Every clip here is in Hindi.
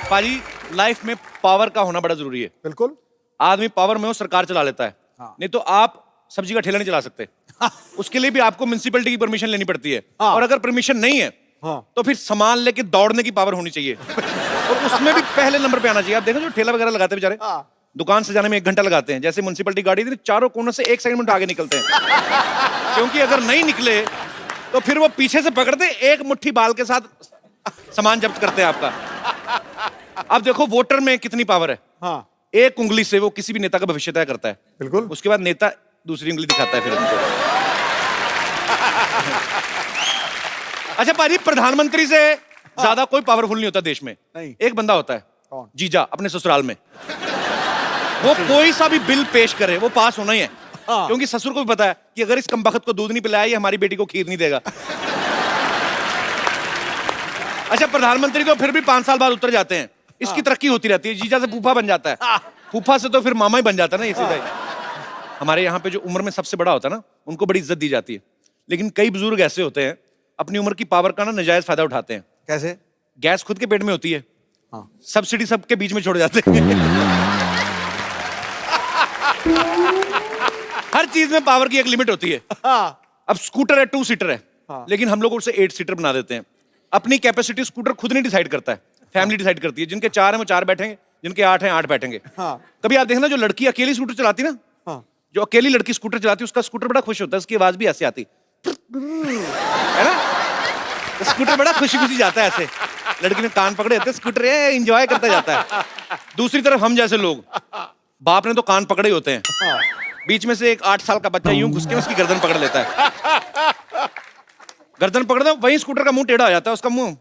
पाजी लाइफ में पावर का होना बड़ा जरूरी है। बिल्कुल। आदमी पावर में हो सरकार चला लेता है। हाँ। नहीं तो आप सब्जी का ठेला नहीं चला सकते। उसके लिए भी आपको म्युनिसिपैलिटी की परमिशन लेनी पड़ती है। हाँ। और अगर परमिशन नहीं है तो फिर सामान लेके दौड़ने की पावर होनी चाहिए। और उसमें भी पहले नंबर पे आना चाहिए। आप देखो जो ठेला वगैरह लगाते हैं बेचारे, दुकान से जाने में 1 घंटा लगाते हैं। जैसे म्युनिसिपैलिटी गाड़ी थी, चारों कोनों से 1 सेकंड में आगे निकलते हैं। क्योंकि अगर नहीं निकले तो फिर वो पीछे से पकड़ते, एक मुट्ठी बाल के साथ सामान जब्त करते हैं आपका। अब देखो वोटर में कितनी पावर है। हाँ। एक उंगली से वो किसी भी नेता का भविष्य तय करता है। बिल्कुल। उसके बाद नेता दूसरी उंगली दिखाता है फिर उनको। अच्छा पाजी, प्रधानमंत्री से ज्यादा कोई पावरफुल नहीं होता देश में। नहीं। एक बंदा होता है। कौन? जीजा अपने ससुराल में। वो कोई सा भी बिल पेश करे वो पास होना ही है। हाँ। क्योंकि ससुर को भी पता है कि अगर इस कमबख्त को दूध नहीं पिलाया ये हमारी बेटी को खीर नहीं देगा। अच्छा, प्रधानमंत्री तो फिर भी 5 साल बाद उतर जाते हैं। इसकी तरक्की होती रहती है। जीजा से फूफा बन जाता है। फूफा से तो फिर मामा ही बन जाता है ना, ये सीधा ही। हमारे यहाँ पे जो उम्र में सबसे बड़ा होता है ना, उनको बड़ी इज्जत दी जाती है। लेकिन कई बुजुर्ग ऐसे होते हैं अपनी उम्र की पावर का ना नाजायज फायदा उठाते हैं। कैसे? गैस खुद के पेट में होती है। हाँ। सब्सिडी सबके बीच में छोड़ जाते हैं। हर चीज में पावर की एक लिमिट होती है। अब स्कूटर है 2 सीटर है। लेकिन हम लोग उसे 8 सीटर बना देते हैं। अपनी कैपेसिटी स्कूटर खुद नहीं डिसाइड करता है, फैमिली डिसाइड करती है। जिनके 4 हैं वो 4 बैठेंगे, जिनके 8 हैं 8 बैठेंगे। कभी आप देखना जो लड़की अकेली स्कूटर चलाती ना, जो अकेली लड़की स्कूटर चलाती उसका स्कूटर बड़ा खुश होता है, उसकी आवाज भी ऐसे आती है ना। तो स्कूटर बड़ा खुशी खुशी जाता है ऐसे। लड़की ने कान पकड़े होते, स्कूटर एंजॉय करता जाता है। दूसरी तरफ हम जैसे लोग, बाप ने तो कान पकड़े होते हैं, बीच में से एक 8 साल का बच्चा यूं घुस के उसकी गर्दन पकड़ लेता है। गर्दन पकड़ दो, वहीं स्कूटर का मुंह टेढ़ा हो जाता है, उसका मुंह।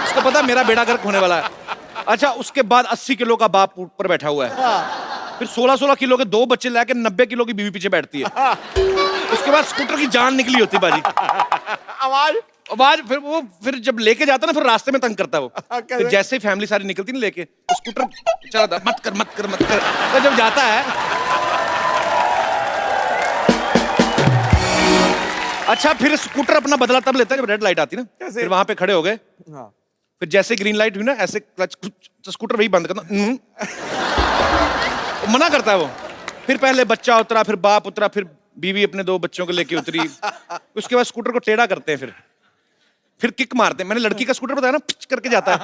उसको पता मेरा बेड़ा गर्क होने वाला है। अच्छा, उसके बाद 80 किलो का बाप ऊपर बैठा हुआ है। फिर 16-16 किलो के 2 बच्चे लाके 90 किलो की बीवी पीछे बैठती है। उसके बाद स्कूटर की जान निकली होती बाजी। आवाज फिर जब लेके जाता ना, फिर रास्ते में तंग करता है वो। फिर जैसे ही फैमिली सारी निकलती ना लेके, तो स्कूटर चला मत कर। तो जब जाता है, अच्छा फिर स्कूटर अपना बदला तब लेता है जब रेड लाइट आती ना। फिर वहां पे खड़े हो गए। फिर जैसे ग्रीन लाइट हुई ना, ऐसे क्लच, तो स्कूटर वही बंद करना। मना करता है वो। फिर पहले बच्चा उतरा, फिर बाप उतरा, फिर बीवी अपने 2 बच्चों को लेके उतरी। उसके बाद स्कूटर को टेढ़ा करते हैं, फिर किक मारते हैं। मैंने लड़की का स्कूटर बताया ना, पिच करके जाता है।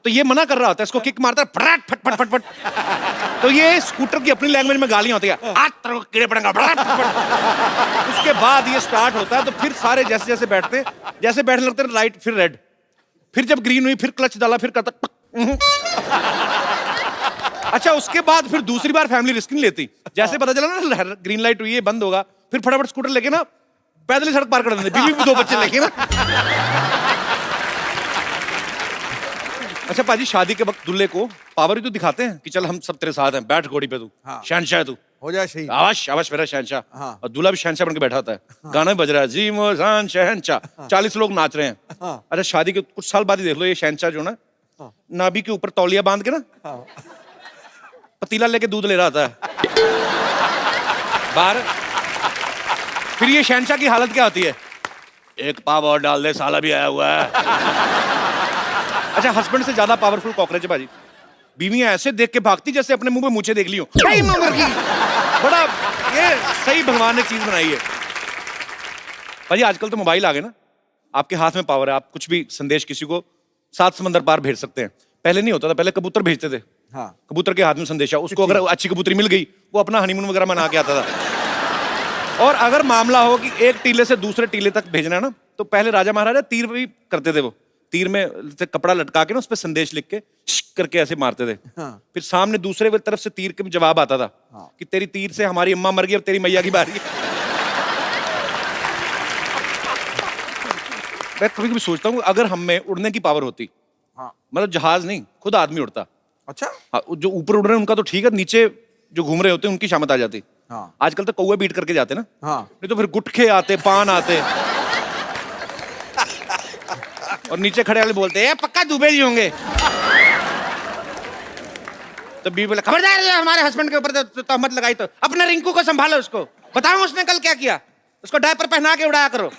तो ये मना कर रहा होता है, इसको किक मारता है, फटाट फट फट फट फट। तो ये स्कूटर की अपनी लैंग्वेज में गालियां होती है, आज तेरे को कीड़े पड़ेंगे, फटाट फट। उसके बाद ये स्टार्ट होता है, तो फिर सारे जैसे जैसे बैठते, जैसे बैठने लगते लाइट फिर रेड, फिर जब ग्रीन हुई फिर क्लच डाला, फिर करता। अच्छा, उसके बाद फिर दूसरी बार फैमिली रिस्क नहीं लेती। जैसे पता चला ना ग्रीन लाइट हुई है, बंद होगा, फिर फटाफट स्कूटर लेके ना पैदल ही सड़क पार कर देते, बीवी भी 2 बच्चे लेके ना। अच्छा पाजी, शादी के वक्त दूल्हे को पावर ही तो दिखाते हैं कि चल हम सब तेरे साथ हैं, बैठ घोड़ी पे तू, शहंशाह है तू, हो जाए सही। आवाज मेरा शहंशाह। और दूल्हा भी शहंशाह बन के बैठा होता है। गाना भी बज रहा है, जी मोहन शहंशाह। 40 लोग नाच रहे हैं। अच्छा, शादी के कुछ साल बाद ही देख लो, ये शहंशाह जो ना नाभि के ऊपर तौलिया बांध के ना पतीला लेके दूध ले रहा था बाहर। फिर ये शहंशाह की हालत क्या होती है? एक पाव और डाल दे, साला भी आया हुआ है। अच्छा, हस्बैंड से ज्यादा पावरफुल कॉकरोच है भाजी। बीवियां ऐसे देख के भागती जैसे अपने मुंह में मूछें देख ली हो। बड़ा ये सही भगवान ने चीज बनाई है भाजी। आजकल तो मोबाइल आ गए ना, आपके हाथ में पावर है। आप कुछ भी संदेश किसी को 7 समंदर पार भेज सकते हैं। पहले नहीं होता था, पहले कबूतर भेजते थे। कबूतर के हाथ में संदेशा, उसको अगर अच्छी कबूतरी मिल गई, वो अपना हनीमून वगैरह मना के आता था। और अगर मामला हो कि एक टीले से दूसरे टीले तक भेजना है ना, तो पहले राजा महाराजा तीर भी करते थे। वो तीर में कपड़ा लटका के ना उस पर संदेश लिख के करके ऐसे मारते थे। फिर सामने दूसरे तरफ से तीर के जवाब आता था कि तेरी तीर से हमारी अम्मा मर गई, अब तेरी मैया की बारी है। मैं कभी कभी सोचता हूँ अगर हम में उड़ने की पावर होती, मतलब जहाज नहीं, खुद आदमी उड़ता। अच्छा, जो ऊपर उड़ रहे हैं उनका तो ठीक है, नीचे जो घूम रहे होते हैं उनकी शामत आ जाती। आजकल तो कौवे बीट करके जाते ना। नहीं तो फिर गुटखे आते, पान आते, और नीचे खड़े वाले बोलते हैं पक्का दुबे जी होंगे। तो बीवी बोले, खबरदार हमारे हस्बैंड के ऊपर तहमत लगाई तो अपने रिंकू को संभालो, उसको बताओ उसने कल क्या किया, उसको डायपर पहना के उड़ाया करो।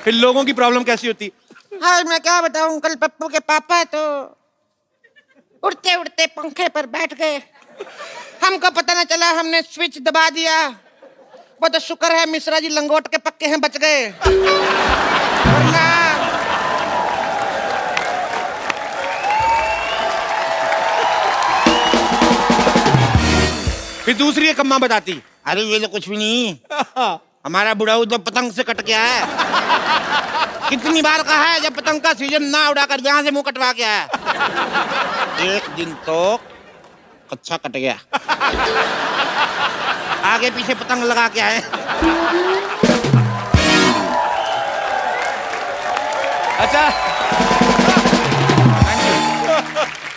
फिर लोगों की प्रॉब्लम कैसी होती, हाँ मैं क्या बताऊं, कल पप्पू के पापा तो उड़ते उड़ते पंखे पर बैठ गए, हमको पता न चला, हमने स्विच दबा दिया। वो तो शुक्र है मिश्रा जी लंगोट के पक्के हैं, बच गए, वरना फिर दूसरी एक अम्मा बताती, अरे ये तो कुछ भी नहीं, हमारा बुढ़ाऊ तो पतंग से कट गया है। कितनी बार कहा है जब पतंग का सीजन ना उड़ाकर यहाँ से मुंह कटवा के आया। एक दिन तो कच्चा कट गया, आगे पीछे पतंग लगा के आए। अच्छा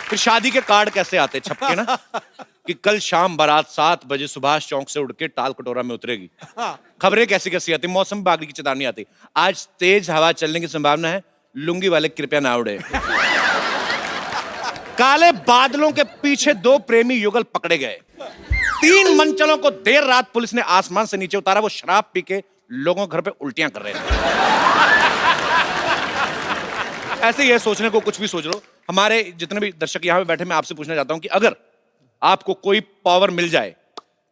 फिर शादी के कार्ड कैसे आते छपके ना कि कल शाम बारात 7 बजे सुभाष चौक से उड़ के टाल कटोरा में उतरेगी। खबरें कैसी कैसी आती, मौसम विभाग की चेतावनी आती, आज तेज हवा चलने की संभावना है, लुंगी वाले कृपया ना उड़े। काले बादलों के पीछे 2 प्रेमी युगल पकड़े गए। 3 मंचलों को देर रात पुलिस ने आसमान से नीचे उतारा, वो शराब पी के लोगों के घर पे उल्टियां कर रहे थे। ऐसे ही है, सोचने को कुछ भी सोच लो। हमारे जितने भी दर्शक यहाँ पे बैठे, मैं आपसे पूछना चाहता हूं कि अगर आपको कोई पावर मिल जाए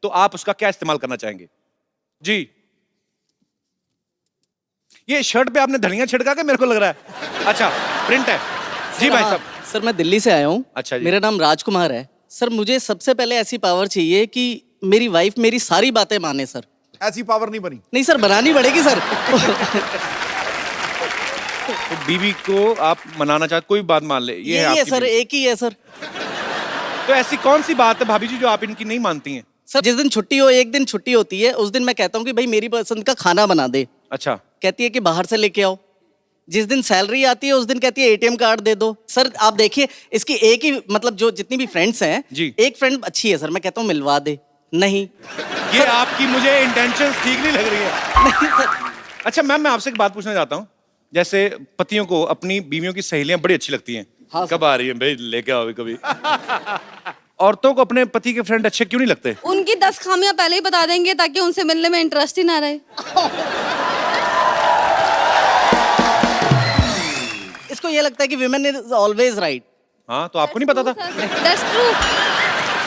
तो आप उसका क्या इस्तेमाल करना चाहेंगे? जी, ये शर्ट पे आपने धनिया छिड़का के मेरे को लग रहा है। अच्छा, प्रिंट है जी भाई साहब। सर मैं दिल्ली से आया हूँ। अच्छा जी। मेरा नाम राजकुमार है सर। मुझे सबसे पहले ऐसी पावर चाहिए कि मेरी वाइफ मेरी सारी बातें माने सर। ऐसी पावर नहीं बनी। नहीं सर, बनानी पड़ेगी सर। तो बीवी को आप मनाना चाहते, कोई बात मान ले, ये है यही है आपकी सर, बीवी। एक ही है सर। तो ऐसी कौन सी बात है भाभी जी जो आप इनकी नहीं मानती हैं? सर जिस दिन छुट्टी हो, एक दिन छुट्टी होती है, उस दिन मैं कहता हूँ कि भाई मेरी पसंद का खाना बना दे। अच्छा, कहती है कि बाहर से लेके आओ। जिस दिन सैलरी आती है उस दिन कहती है एटीएम कार्ड दे दो। सर आप देखिए, इसकी एक ही मतलब जो जितनी भी फ्रेंड्स हैं जी। एक फ्रेंड अच्छी है सर, मैं कहता हूँ मिलवा दे, नहीं। ये आपकी मुझे इंटेंशंस ठीक नहीं लग रही है। नहीं सर। अच्छा मैम, मैं आपसे एक बात पूछना चाहता हूँ, जैसे पतियों को अपनी बीवियों की सहेलियां बड़ी अच्छी लगती हैं। हाँ, कब आ रही है भाई, लेके आओ कभी। औरतों को अपने पति के फ्रेंड अच्छे क्यों नहीं लगते? उनकी 10 खामियां पहले ही बता देंगे ताकि उनसे मिलने में इंटरेस्ट ही ना रहे। इसको ये लगता है कि विमेन इज ऑलवेज राइट। हाँ, तो आपको नहीं पता था? That's true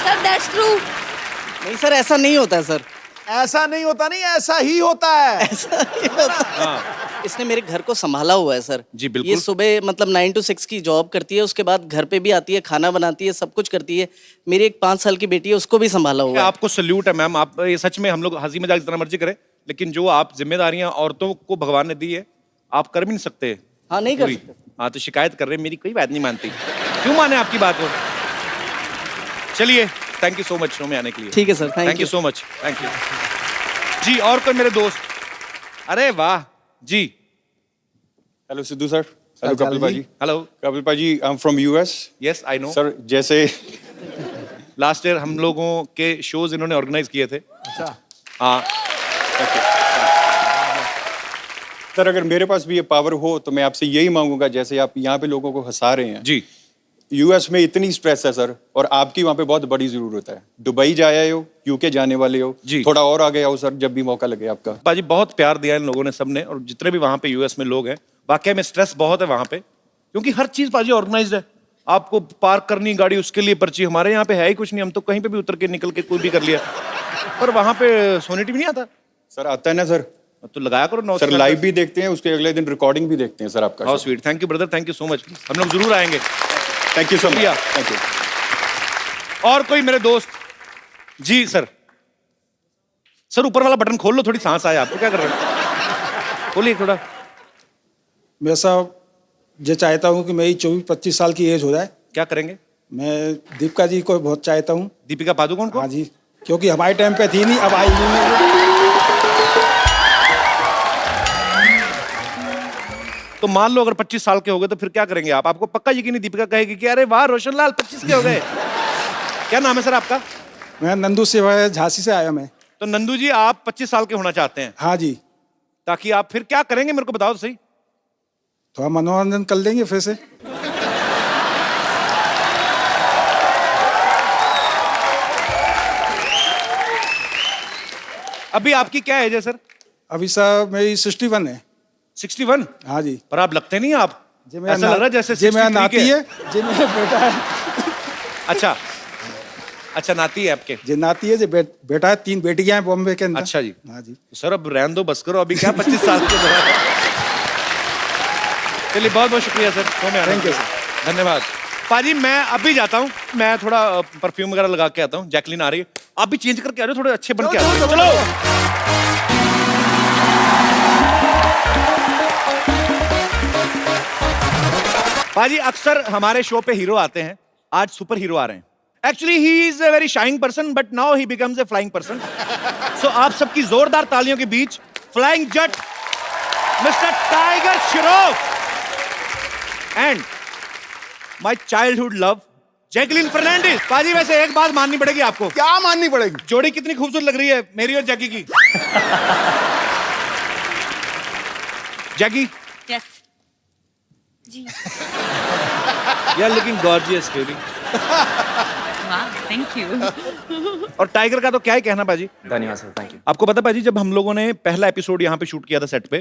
sir, that's true. नहीं सर, ऐसा नहीं होता है सर। ऐसा नहीं होता, नहीं ऐसा ही होता है। ऐसा नहीं होता। हाँ। इसने मेरे घर को संभाला हुआ है सर। जी, बिल्कुल। ये सुबह मतलब 9 to 6 की जॉब करती है, उसके बाद घर पे भी आती है, खाना बनाती है, सब कुछ करती है। मेरी एक 5 साल की बेटी है, उसको भी संभाला हुआ है। आपको सल्यूट है मैम। आप ये सच में, हम लोग हंसी मजाक जितना मर्जी करें, लेकिन जो आप जिम्मेदारियां औरतों को भगवान ने दी है, आप कर भी नहीं सकते। हाँ, नहीं कर सकते। हाँ, तो शिकायत कर रहे हैं, मेरी कोई बात नहीं मानती। क्यों माने आपकी बात को? चलिए, thank you so much show में आने के लिए। ठीक है sir, thank you so much, thank you जी। और कोई मेरे दोस्त? अरे वाह जी। Hello Sidhu sir. Hello Kapil भाजी। हेलो कपिल भाजी, I am from US. Yes I know sir जैसे लास्ट ईयर हम लोगों के शोज इन्होंने ऑर्गेनाइज किए थे। अच्छा, हाँ, सर अगर मेरे पास भी ये पावर हो तो मैं आपसे यही मांगूंगा, जैसे आप यहाँ पे लोगों को हंसा रहे हैं। जी। यूएस में इतनी स्ट्रेस है सर, और आपकी वहाँ पे बहुत बड़ी जरूरत है। दुबई जा आए हो, यूके जाने वाले हो, जी। थोड़ा और आगे आओ सर जब भी मौका लगे आपका। पाजी बहुत प्यार दिया इन लोगों ने, सबने, और जितने भी वहां पे यूएस में लोग हैं, वाकई में स्ट्रेस बहुत है वहां पे, क्योंकि हर चीज पाजी ऑर्गेनाइज्ड है। आपको पार्क करनी गाड़ी, उसके लिए पर्ची। हमारे यहाँ पे है ही कुछ नहीं, हम तो कहीं पे भी उतर के निकल के कोई भी कर लिया। पर वहां पे सोनिटी भी नहीं आता। सर आता है ना सर। तो लगाया करो 9 सर लाइव भी देखते हैं, उसके अगले दिन रिकॉर्डिंग भी देखते हैं सर आपका। How sweet, thank you brother, thank you so much. हम लोग जरूर आएंगे। थैंक यू सो मच, शुक्रिया। Thank you. और कोई मेरे दोस्त? जी सर। सर ऊपर वाला बटन खोल लो, थोड़ी सांस आए आपको। क्या कर रहे हैं? खोलिए थोड़ा। मैं साहब ये चाहता हूँ कि मेरी 24-25 साल की एज हो जाए। क्या करेंगे? मैं दीपिका जी को बहुत चाहता हूँ। दीपिका पादुकोण को? हाँ जी, क्योंकि हमारे टाइम पे थी नहीं, अब आई नहीं। तो मान लो अगर 25 साल के हो गए तो फिर क्या करेंगे आप? आपको पक्का यकीन नहीं दीपिका कहेगी कि अरे वाह रोशनलाल 25 के हो गए। क्या नाम है सर आपका? मैं नंदू से, झांसी से आया मैं। तो नंदू जी, आप 25 साल के होना चाहते हैं, हाँ जी। ताकि आप फिर क्या करेंगे मेरे को बताओ तो सही। थोड़ा मनोरंजन कर लेंगे फिर से। अभी आपकी क्या एज है सर? अभी साहब मेरी 61 है। 61? हाँ जी। पर आप लगते नहीं, आप जे मेरा ऐसा लग रहा है जैसे जे मेरा 63 नाती के। है, जे मेरा बेटा है, अच्छा अच्छा नाती है आपके। जे नाती है, जे बेटा है, 3 बेटियां हैं बॉम्बे के अंदर। अच्छा जी। हाँ जी। सर अब रहने दो, बस करो, अभी क्या 25 साल के बाद। चलिए बहुत बहुत शुक्रिया सर, शो में आने Thank you, के लिए। धन्यवाद पाजी। मैं अभी जाता हूँ, मैं थोड़ा परफ्यूम वगैरह लगा के आता हूँ। जैकलीन आ रही है, आप भी चेंज करके आ रहे हो, थोड़े अच्छे बन के आ रहे हो। चलो पाजी, अक्सर हमारे शो पे हीरो आते हैं, आज सुपर हीरो आ रहे हैं। Actually he is a very shying person but now he becomes a flying person. So आप सबकी जोरदार तालियों के बीच flying Jatt mister Tiger Shroff and my childhood love Jacqueline Fernandez. पाजी वैसे एक बात माननी पड़ेगी आपको। क्या माननी पड़ेगी? जोड़ी कितनी खूबसूरत लग रही है मेरी और जैकी की। Jackie yes you are looking gorgeous baby. वाह थैंक यू। और टाइगर का तो क्या ही कहना पाजी। धन्यवाद सर, थैंक यू। आपको पता पाजी, जब हम लोगों ने पहला एपिसोड यहाँ पे शूट किया था सेट पे,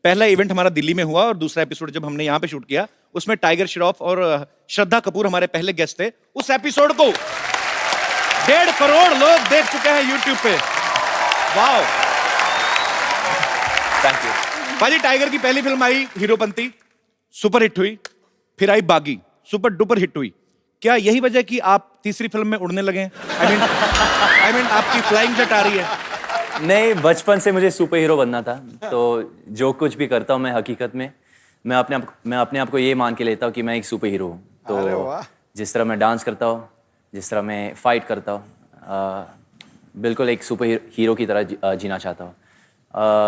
पहला इवेंट हमारा दिल्ली में हुआ और दूसरा एपिसोड जब हमने यहाँ पे शूट किया उसमें टाइगर श्रॉफ और श्रद्धा कपूर हमारे पहले गेस्ट थे। उस एपिसोड को 1.5 करोड़ लोग देख चुके हैं यूट्यूब पे। Wow thank you. पाजी, टाइगर की पहली फिल्म आई हीरोपंती, सुपर हिट हुई। फिर आई बागी, सुपर डुपर हिट हुई। क्या यही वजह कि आप तीसरी फिल्म में उड़ने लगे? आई मीन आपकी फ्लाइंग जेट आ रही है। नहीं, बचपन से मुझे सुपर हीरो बनना था, तो जो कुछ भी करता हूँ मैं हकीकत में मैं अपने आप को ये मान के लेता हूँ कि मैं एक सुपर हीरो हूँ। तो जिस तरह मैं डांस करता हूँ, जिस तरह मैं फाइट करता हूँ, बिल्कुल एक सुपर हीरो की तरह जीना चाहता हूँ।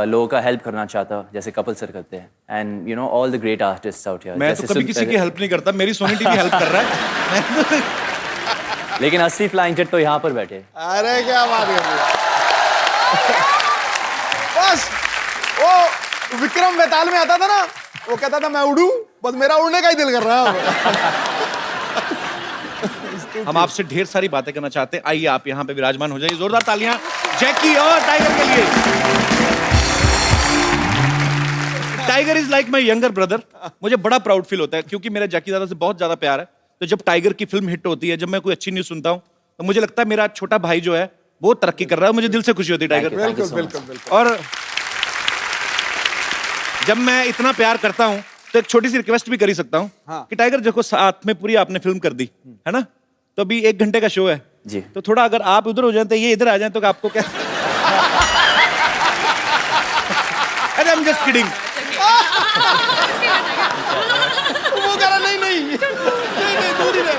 लोगों का हेल्प करना चाहता हूँ जैसे कपिल सर करते हैं। And you know all the great artists out here. मैं तो कभी किसी की हेल्प नहीं करता, मेरी सोनी टीवी हेल्प कर रहा है। लेकिन असली फ्लाइंग जेट तो यहाँ पर बैठे। अरे क्या बात कर रही है। बस वो विक्रम बेताल में आता था ना, वो कहता था मैं उड़ूं, बस मेरा उड़ने का ही दिल कर रहा है। हम आपसे ढेर सारी बातें करना चाहते हैं, आइए आप यहाँ पे विराजमान हो जाइए। जोरदार तालियां जैकी और टाइगर के लिए। Tiger is like my younger brother. मुझे बड़ा प्राउड फील होता है क्योंकि मेरा जैकी दादा से बहुत ज्यादा प्यार है। तो जब टाइगर की फिल्म हिट होती है, जब मैं कोई अच्छी न्यूज सुनता हूँ, तो मुझे लगता है मेरा छोटा भाई जो है वो तरक्की कर रहा है। मुझे दिल से खुशी होती है टाइगर। बिल्कुल बिल्कुल बिल्कुल। और जब मैं इतना प्यार करता हूं तो एक छोटी सी रिक्वेस्ट भी कर ही सकता हूं कि टाइगर देखो साथ में पूरी आपने फिल्म कर दी है ना, तो अभी 1 घंटे का शो है जी। तो थोड़ा अगर आप उधर हो जाए तो ये इधर आ जाए तो आपको क्या। अरे आई एम जस्ट किडिंग। वो कह रहा नहीं नहीं नहीं दूर ही रह।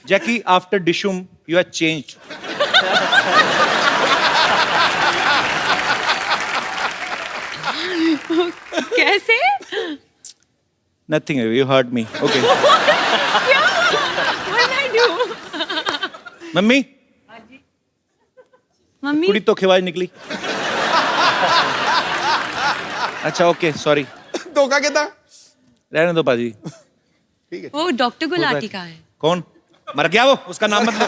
Jackie after Dishoom you have changed. कैसे? Nothing, you hurt me. Okay mummy, mummy कुड़ी तो खिवाज निकली। अच्छा ओके सॉरी, धोखा कहता। रहने दो पाजी। वो डॉक्टर गुलाटी का है। कौन मर गया? वो उसका नाम मत लो।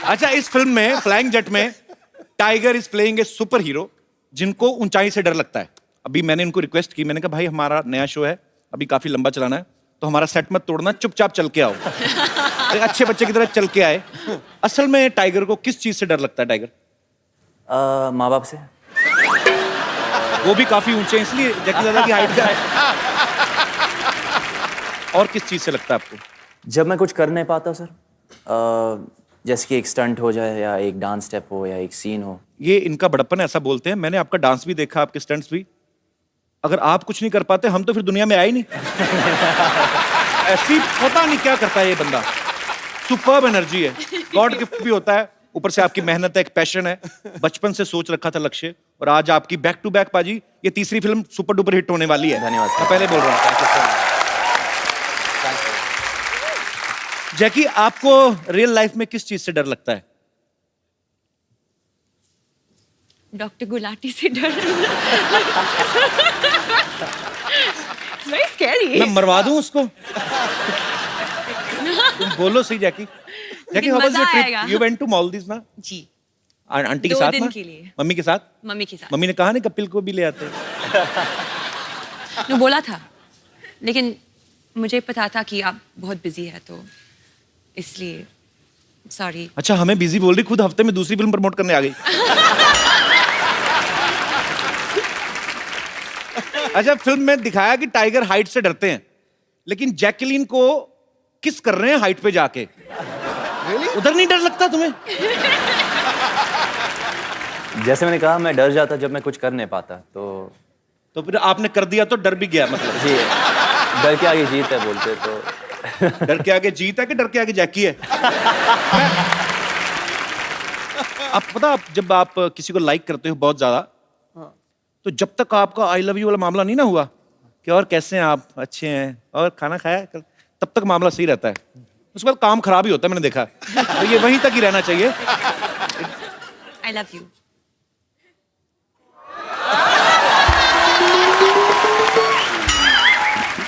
अच्छा, इस फिल्म में फ्लाइंग जेट में tiger is playing a super hero जिनको ऊंचाई से डर लगता है। अभी मैंने इनको रिक्वेस्ट की, मैंने कहा भाई हमारा नया शो है, अभी काफी लंबा चलाना है, तो हमारा सेट मत तोड़ना, चुपचाप चल के आओ। एक अच्छे बच्चे की तरह चल के आए। असल में टाइगर को किस चीज से डर लगता है? टाइगर माँ बाप से। वो भी काफी ऊंचे हैं इसलिए जैकी दादा की हाइट का है। और किस चीज से लगता है आपको? जब मैं कुछ कर नहीं पाता सर, जैसे कि एक स्टंट हो जाए या एक डांस स्टेप हो या एक सीन हो। ये इनका बड़प्पन है, ऐसा बोलते हैं। मैंने आपका डांस भी देखा, आपके स्टंट्स भी। अगर आप कुछ नहीं कर पाते हम तो फिर दुनिया में आए ही नहीं। ऐसी पता नहीं क्या करता है ये बंदा। सुपर्ब एनर्जी है, गॉड गिफ्ट भी होता है, ऊपर से आपकी मेहनत है, एक पैशन है, बचपन से सोच रखा था लक्ष्य, और आज आपकी बैक टू बैक पाजी ये तीसरी फिल्म सुपर डुपर हिट होने वाली है। धन्यवाद सर। मैं पहले बोल रहा हूँ। जैकी, आपको रियल लाइफ में किस चीज से डर लगता है? डॉक्टर गुलाटी से डर। Very scary. मैं मरवा दूं उसको? तुम बोलो सही जैकी। जैकी, how was मजा your trip? आएगा। You went to Maldives ना? जी आंटी के 2 साथ दिन ना? के लिए। मम्मी के साथ? मम्मी के साथ। मम्मी ने कहा नहीं कपिल को भी ले आते। ने बोला था, लेकिन मुझे पता था कि आप बहुत बिजी है, तो इसलिए सॉरी। अच्छा, हमें बिजी बोल रही, खुद हफ्ते में दूसरी फिल्म प्रमोट करने आ गई। अच्छा, फिल्म में दिखाया कि टाइगर हाइट से डरते हैं, लेकिन जैकलीन को किस कर रहे हैं हाइट पे जाके। उधर नहीं डर लगता तुम्हें? जैसे मैंने कहा, मैं डर जाता जब मैं कुछ कर नहीं पाता, तो फिर आपने कर दिया तो डर भी गया मतलब। जी, डर के आगे जीत है बोलते तो। डर के आगे जीत है कि डर के आगे जैकी है? आप पता, जब आप किसी को लाइक करते हो बहुत ज्यादा, तो जब तक आपका आई लव यू वाला मामला नहीं ना हुआ कि और कैसे हैं आप, अच्छे हैं और खाना खाया, तब तक मामला सही रहता है। उसके बाद काम खराब ही होता है, मैंने देखा। तो ये वहीं तक ही रहना चाहिए। I love you.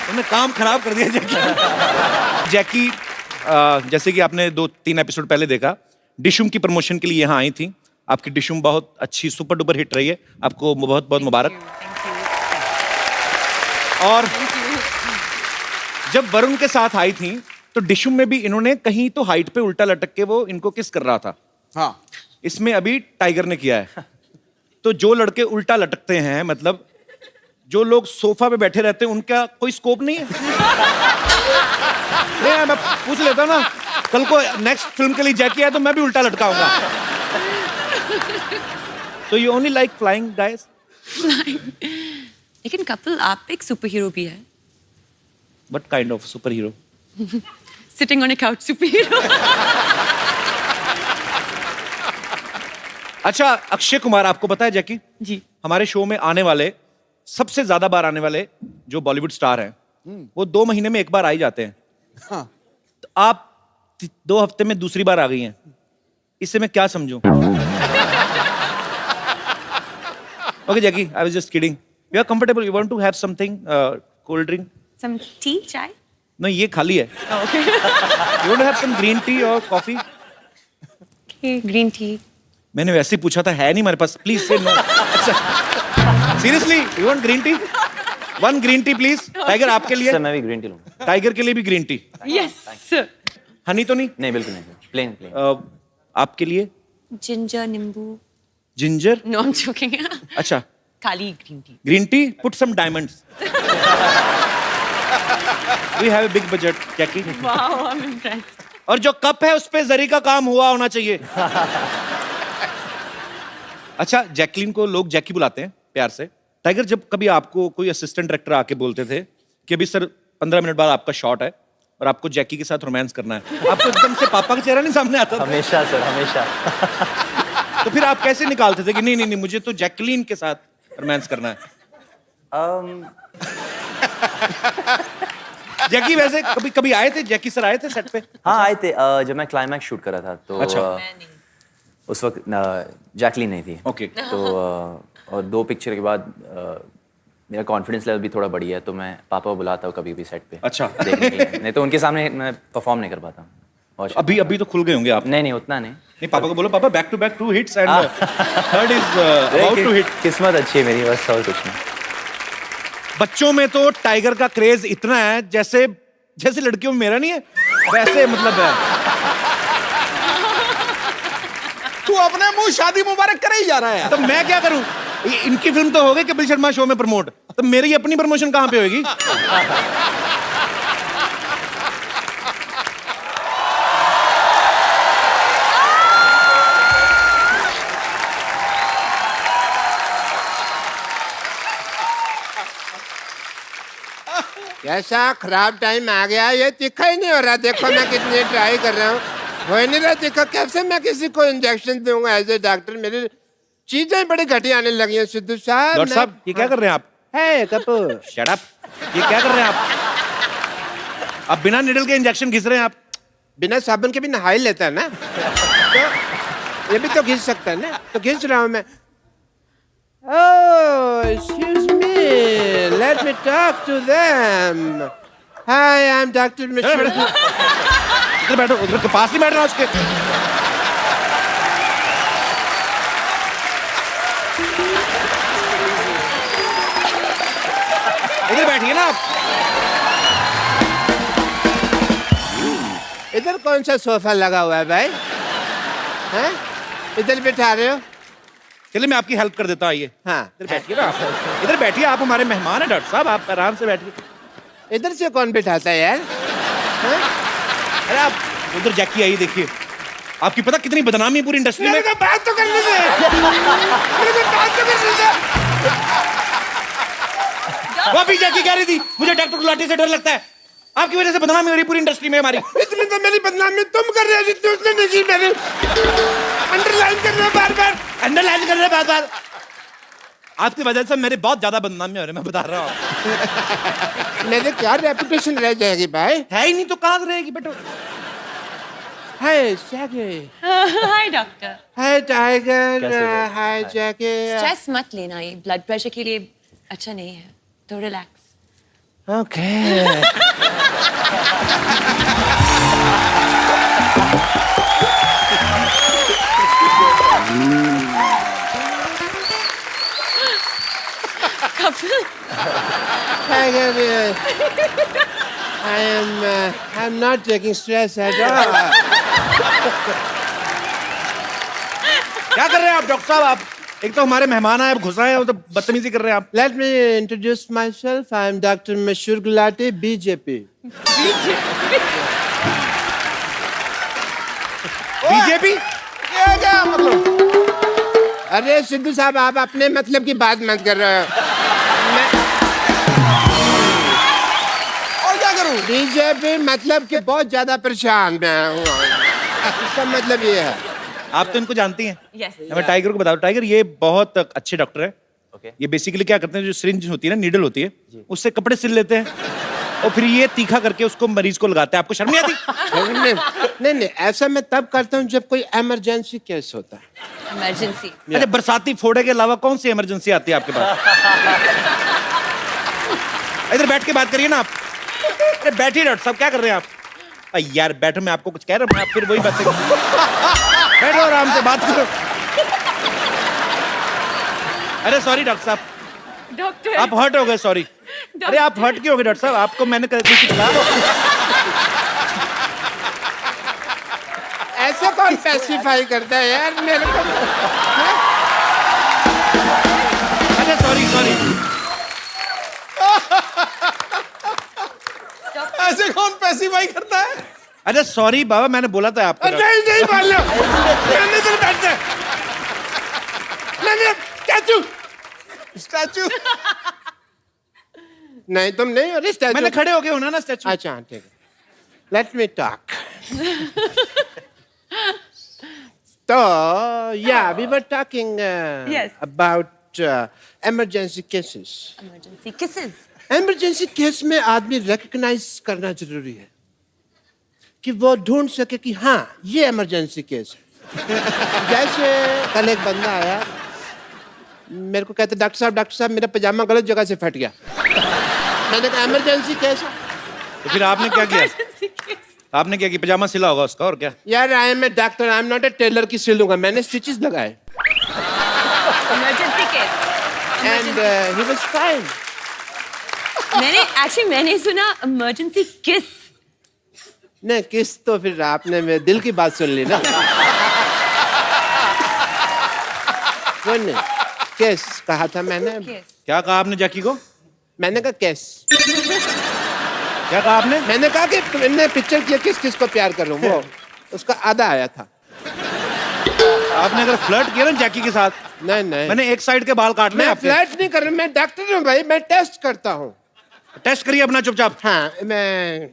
तुमने काम खराब कर दिया जैकी। जैकी जैसे कि आपने 2-3 एपिसोड पहले देखा, डिशुम की प्रमोशन के लिए यहाँ आई थी। आपकी डिशुम बहुत अच्छी सुपर डुपर हिट रही है, आपको बहुत बहुत मुबारक। और जब वरुण के साथ आई थी तो डिशुम में भी इन्होंने कहीं तो हाइट पे उल्टा लटक के वो इनको किस कर रहा था। हाँ, इसमें अभी टाइगर ने किया है। तो जो लड़के उल्टा लटकते हैं, मतलब जो लोग सोफा पे बैठे रहते हैं, उनका कोई स्कोप नहीं है। नहीं, मैं पूछ लेता हूं ना, कल को नेक्स्ट फिल्म के लिए जैकी है तो मैं भी उल्टा लटकाऊंगा। तो you only like flying guys? लेकिन कपिल, आप एक सुपर हीरो भी है। What kind of super hero? Sitting on a couch super hero. अच्छा, अक्षय कुमार, आपको पता है जैकी, जी। हमारे शो में आने वाले, सबसे ज्यादा बार आने वाले जो बॉलीवुड स्टार हैं, वो 2 महीने में एक बार आ ही जाते हैं। हाँ। तो आप 2 हफ्ते में दूसरी बार आ गई हैं, इससे मैं क्या समझूं? Okay Jackie, I was just kidding. You are comfortable? You want to have something, cold drink? Some tea, chai? नहीं, ये खाली है। Okay. You want to have some green tea or coffee? Green tea. मैंने वैसे ही पूछा था, है नहीं हमारे पास, प्लीज से नो। अच्छा, seriously, you want green tea? 1 green tea please. Tiger, आपके लिए? सर मैं भी ग्रीन टी लूंगा। टाइगर के लिए भी green tea. Yes sir. Honey तो नहीं? नहीं, बिल्कुल नहीं, प्लेन। आपके लिए? जिंजर, नींबू। Ginger? No, I am joking. अच्छा, खाली green tea. Green tea, put some diamonds. We have a big budget Jackie. Wow, I am impressed. और जो कप है उस पे जरी का काम हुआ होना चाहिए। अच्छा, जैकलीन को लोग जैकी बुलाते हैं प्यार से। टाइगर, जब कभी आपको कोई असिस्टेंट डायरेक्टर आके बोलते थे कि अभी सर 15 मिनट बाद आपका शॉट है और आपको जैकी के साथ रोमांस करना है, आपको एकदम से पापा का चेहरा नहीं सामने आता था? हमेशा सर, हमेशा। तो फिर आप कैसे निकालते थे कि नहीं नहीं नहीं, मुझे तो जैकलीन के साथ रोमांस करना है? जैकी वैसे कभी कभी आए थे, जैकी सर आए थे सेट पे? हाँ, आए थे। जब मैं क्लाइमैक्स शूट कर रहा था तो अच्छा। उस वक्त जैकलीन नहीं थी। ओके। तो और 2 पिक्चर के बाद मेरा कॉन्फिडेंस लेवल भी थोड़ा बढ़ी है, तो मैं पापा को बुलाता हूँ कभी भी सेट पे। अच्छा। देखने के लिए। नहीं तो उनके सामने मैं परफॉर्म नहीं कर पाता। और अभी तो खुल गए होंगे आप? नहीं, उतना नहीं। नहीं, पापा को बोलो, papa back to back 2 hits and third is about to hit. किस्मत अच्छी है मेरी, बस और कुछ नहीं। बच्चों में तो टाइगर का क्रेज इतना है, जैसे जैसे लड़कियों में मेरा नहीं है, वैसे मतलब है। तू अपने मुंह शादी मुबारक करे ही जा रहा है यार। तो मैं क्या करूं? इनकी फिल्म तो हो गई कपिल शर्मा शो में प्रमोट, तो मेरी अपनी प्रमोशन कहां पे होगी? कैसा खराब टाइम आ गया, ये तीखा ही नहीं हो रहा। देखो मैं कितनी ट्राई कर रहा हूँ, हो ही नहीं रहा तीखा। कैसे मैं किसी को इंजेक्शन दूंगा एज ए डॉक्टर? मेरी चीजें बड़ी घटिया आने लगी हैं सिद्धू साहब। डॉक्टर साहब, ये क्या कर रहे हैं आप? है कपूर, शट अप। ये क्या कर रहे हैं आप? अब बिना निडल के इंजेक्शन घिस रहे हैं आप। बिना साबुन के भी नहा ही लेता है ना, तो ये भी तो घिस सकता है ना, तो घिस रहा हूँ मैं। Oh, excuse me. Let me talk to them. Hi, I'm Dr. Mishra. इधर बैठो, उधर के पास ही बैठ रहा उसके। साहब। इधर कौन सा सोफा लगा हुआ है भाई? हैं? इधर बिठा रहे हो? चलिए मैं आपकी हेल्प कर देता हूँ, आइए। हाँ। इधर बैठिए ना आप, इधर बैठिए, आप हमारे मेहमान हैं डॉक्टर साहब, आप आराम से बैठिए। इधर से कौन बिठाता है यार? हैं? अरे आप उधर जैकी आइए, देखिए आपकी पता कितनी बदनामी है पूरी इंडस्ट्री में। बात तो करने दे। बात तो करने दे। वो अभी जैकी कह रही थी मुझे डॉक्टर गुलाटी से डर लगता है, आपकी वजह से बदनामी हो रही पूरी इंडस्ट्री में हमारी। इतनी तो मेरी बदनामी तुम कर रहे हो जितनी उसने नहीं की। मैंने अंडरलाइन कर रहे हो बार-बार, अंडरलाइन कर रहे हैं बार-बार। आपकी वजह से मेरे बहुत ज्यादा बदनामी हो रही है, मैं बता रहा हूँ। मेरे क्या रेपुटेशन रह जाएगी भाई? है ही नहीं तो कहाँ से रहेगी बेटो। Hi Jackie. Hi doctor. Hi Tiger. Hi Jackie. Stress मत लेना, ये ब्लड प्रेशर के लिए अच्छा नहीं है, तो relax. Okay. Tiger, I'm not taking stress at all. क्या कर रहे हैं आप डॉक्टर साहब? आप एक तो हमारे मेहमान आए, घुस रहे हैं, तो बदतमीजी कर रहे हैं आप। Let me introduce myself. I'm Dr. Mashur Gulati, BJP. BJP? क्या क्या मतलब? अरे सिद्धू साहब, आप अपने मतलब की बात मत कर रहे हो। और क्या करूं? बीजेपी मतलब कि बहुत ज्यादा परेशान मैं हूँ। इसका मतलब ये है। आप तो इनको जानती हैं। यस। मैं टाइगर को बताऊं, टाइगर ये बहुत अच्छे डॉक्टर है। Okay. ये बेसिकली क्या करते हैं, जो सिरिंज होती है ना, नीडल होती है, उससे कपड़े सिल लेते हैं और फिर ये तीखा करके उसको मरीज को लगाते हैं। आपको शर्म नहीं आती? नहीं नहीं, ऐसा मैं तब करता हूँ जब कोई इमरजेंसी केस होता है। इमरजेंसी। अच्छा, बरसाती फोड़े के अलावा कौन सी इमरजेंसी आती है आपके पास? इधर बैठ के बात करिए ना आप। अरे बैठिए डॉक्टर साहब, क्या कर रहे हैं आप? यार बैठो, मैं आपको कुछ कह रहा हूँ, आप फिर वही बातें बैठो, आराम से बात करो। अरे सॉरी डॉक्टर साहब, डॉक्टर। आप हर्ट हो गए, सॉरी। अरे आप हर्ट क्यों हो गए डॉक्टर साहब? आपको मैंने कुछ कहा? ऐसे कौन स्पेसिफाई करता है यार मेरे को? अच्छा सॉरी सॉरी। ऐसे कौन पैसिफाई करता है? अच्छा सॉरी बाबा, मैंने बोला था आपको। नहीं नहीं मान लो, मैंने तो बैठते मैंने स्टैचू नहीं, तुम नहीं हो स्टैचू। मैंने खड़े हो गए होना ना स्टैचू। अच्छा ठीक है, लेट मी टॉक। तो yeah we were talking Yes. About emergency cases. Emergency cases. Emergency case में आदमी रिकग्नाइज करना जरूरी है कि वो ढूंढ सके कि हाँ ये इमरजेंसी केस है। जैसे कल एक बंदा आया, मेरे को कहते डॉक्टर साहब मेरा पजामा गलत जगह से फट गया। मैंने कहा इमरजेंसी केस है। तो फिर आपने क्या किया? Emergency case. आपने क्या किया? पजामा सिला होगा उसका, और क्या? यार I am a doctor, I am not a tailor की सिलूंगा। मैंने स्टिचेस लगाए emergency case. And he was fine. मैंने सुना इमरजेंसी किस। नहीं किस तो फिर आपने मेरे दिल की बात सुन ली ना। वो नहीं, केस कहा था मैंने। क्या कहा आपने जैकी को? मैंने कहा केस। क्या कहा आपने? मैंने कहा कि तुमने पिक्चर किया किस किस को प्यार करूं, वो उसका आधा आया था। आपने अगर फ्लर्ट किया ना जैकी के साथ, नहीं नहीं, मैंने एक साइड के बाल काटने मैं आपके। फ्लर्ट नहीं कर रहा, मैं डॉक्टर हूँ भाई, मैं टेस्ट करता हूँ। टेस्ट करिए अपना चुपचाप। हाँ मैं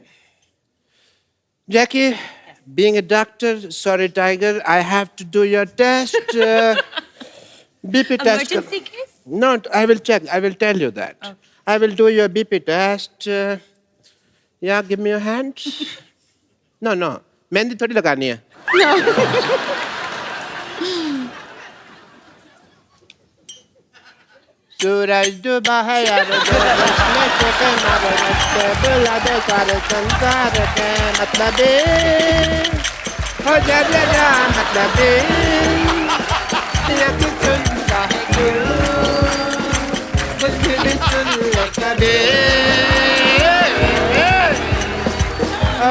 जैकी, being a doctor, sorry tiger, I have to do your test. BP test. Emergency case? No, I will check. I will tell you that. Okay. I will do your BP test. Yeah, give me your hand. No. Mehndi थोड़ी लगानी है। सूरज डूबा है यार, बुला दे सारे संसार के मतलब हो जा मतलब सुनता है कुछ भी सुन ले कभी।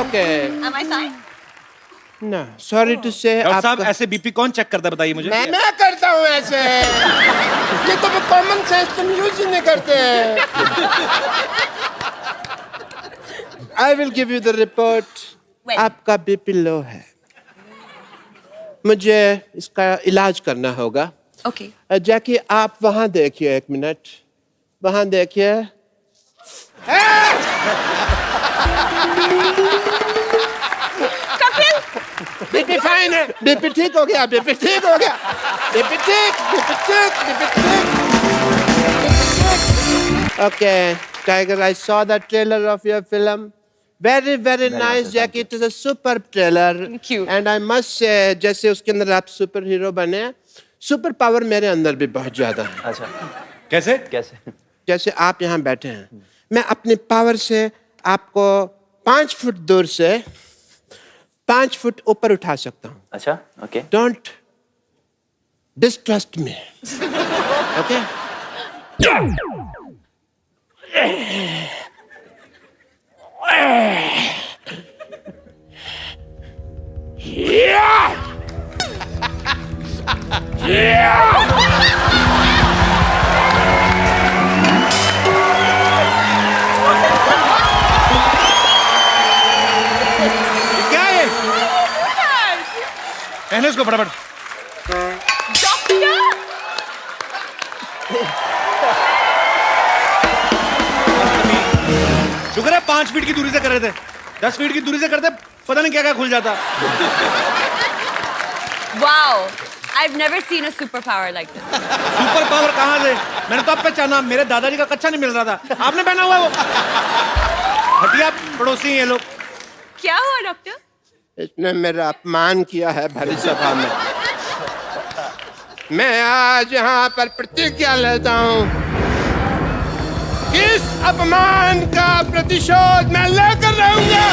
Okay Am I fine? ना सॉरी टू से डॉक्टर साहब ऐसे बीपी कौन चेक करता है बताइए मुझे? मैं करता हूँ ऐसे। ये तो कॉमन सेंस तुम यूज ही नहीं करते। I will give you the report. When? आपका बीपी लो है, मुझे इसका इलाज करना होगा। Okay. जैकी आप वहां देखिए, 1 मिनट वहां देखिए। कपिल! बीपी फाइन है, बीपी ठीक हो गया, बीपी ठीक हो गया, बीपी ठीक, बीपी ठीक, बीपी ठीक। Okay tiger, I saw the trailer of your film. Very, very nice, Jackie. It is a superb trailer. Thank you. And I must say, जैसे उसके अंदर आप सुपर हीरो बने, सुपर पावर मेरे अंदर भी बहुत ज्यादा है। अच्छा कैसे? कैसे? जैसे आप यहाँ बैठे हैं, मैं अपनी पावर से आपको 5 फुट दूर से 5 फुट ऊपर उठा सकता हूँ। अच्छा okay Don't distrust me. Okay? क्या है? पहले उसको फटाफट। शुक्र है 5 फीट की दूरी से कर रहे थे, 10 फीट की दूरी से करते पता नहीं क्या क्या खुल जाता। Wow! I've never seen a superpower like this. Super power कहाँ से? मैंने तो अब पहचाना, मेरे दादाजी का कच्चा नहीं मिल रहा था, आपने पहना हुआ है वो। हटिया पड़ोसी हैं ये लोग। क्या हुआ डॉक्टर? इसने मेरा अपमान किया है भरी सभा में। मैं आज यहाँ पर प्रतिज्ञा लेता हूँ, इस अपमान का प्रतिशोध मैं लेकर रहूंगा।